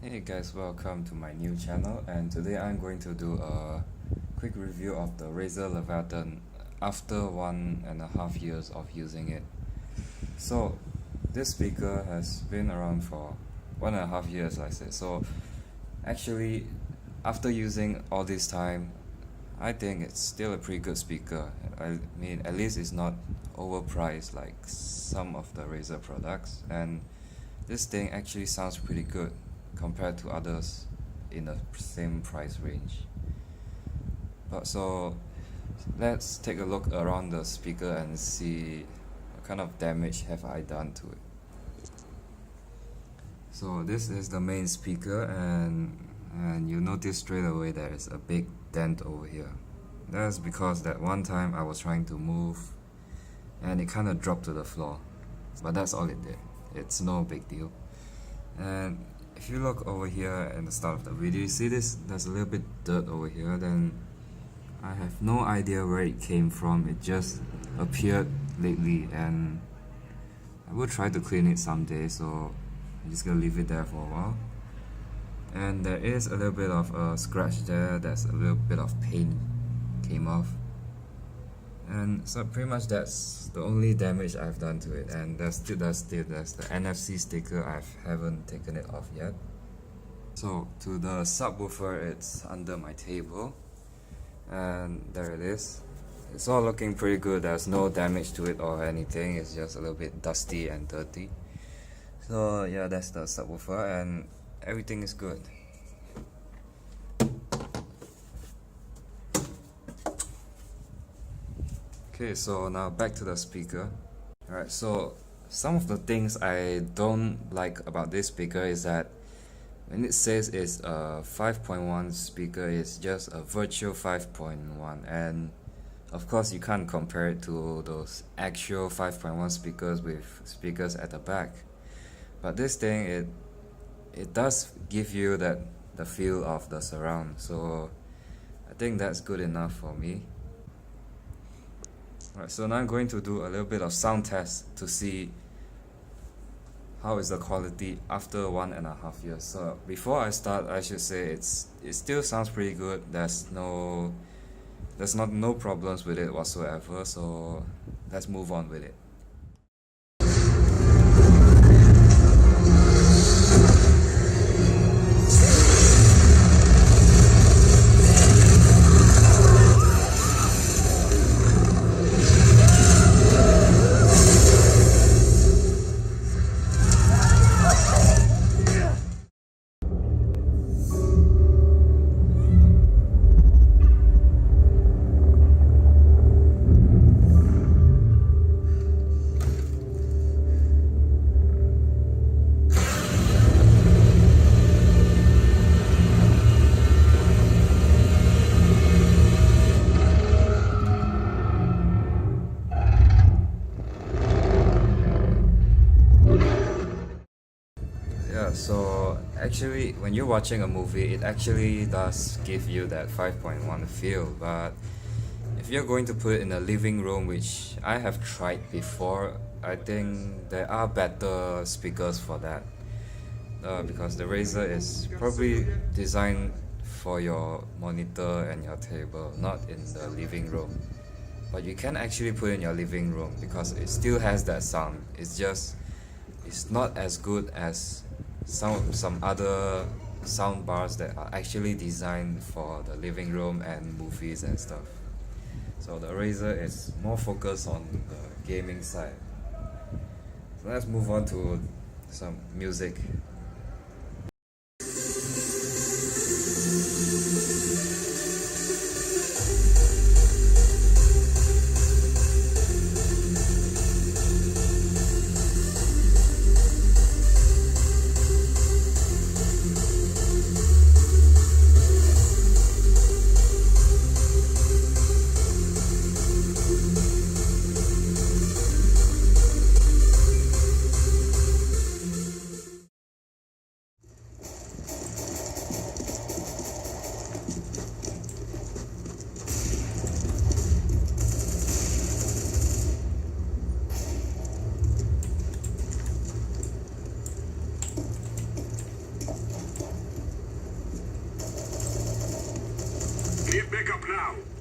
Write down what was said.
Hey guys, welcome to my new channel, and today I'm going to do a quick review of the Razer Leviathan after 1.5 years of using it. So this speaker has been around for 1.5 years, like I said. So actually, after using all this time, I think it's still a pretty good speaker. I mean, at least it's not overpriced like some of the Razer products, and this thing actually sounds pretty good compared to others in the same price range. So let's take a look around the speaker and see what kind of damage have I done to it. So this is the main speaker, and you notice straight away there is a big dent over here. That's because that one time I was trying to move and it kind of dropped to the floor, but that's all it did. It's no big deal. And if you look over here at the start of the video, you see this, there's a little bit dirt over here. Then I have no idea where it came from. It just appeared lately, and I will try to clean it someday, so I'm just gonna leave it there for a while. And there is a little bit of a scratch there. That's a little bit of paint came off, and so pretty much that's the only damage I've done to it. And there's the NFC sticker. I haven't taken it off yet. So to the subwoofer, it's under my table, and there it is. It's all looking pretty good. There's no damage to it or anything. It's just a little bit dusty and dirty. So yeah, that's the subwoofer, and everything is good. Okay, so now back to the speaker. Alright, so some of the things I don't like about this speaker is that when it says it's a 5.1 speaker, it's just a virtual 5.1, and of course you can't compare it to those actual 5.1 speakers with speakers at the back. But this thing, it does give you the feel of the surround, so I think that's good enough for me. Alright, so now I'm going to do a little bit of sound test to see how is the quality after 1.5 years. So before I start, I should say it still sounds pretty good. There's no problems with it whatsoever. So let's move on with it. So actually, when you're watching a movie, it actually does give you that 5.1 feel. But if you're going to put it in a living room, which I have tried before, I think there are better speakers for that. Because the Razer is probably designed for your monitor and your table, not in the living room. But you can actually put it in your living room because it still has that sound. It's not as good as some other sound bars that are actually designed for the living room and movies and stuff. So the Razer is more focused on the gaming side. So let's move on to some music. Get back up now!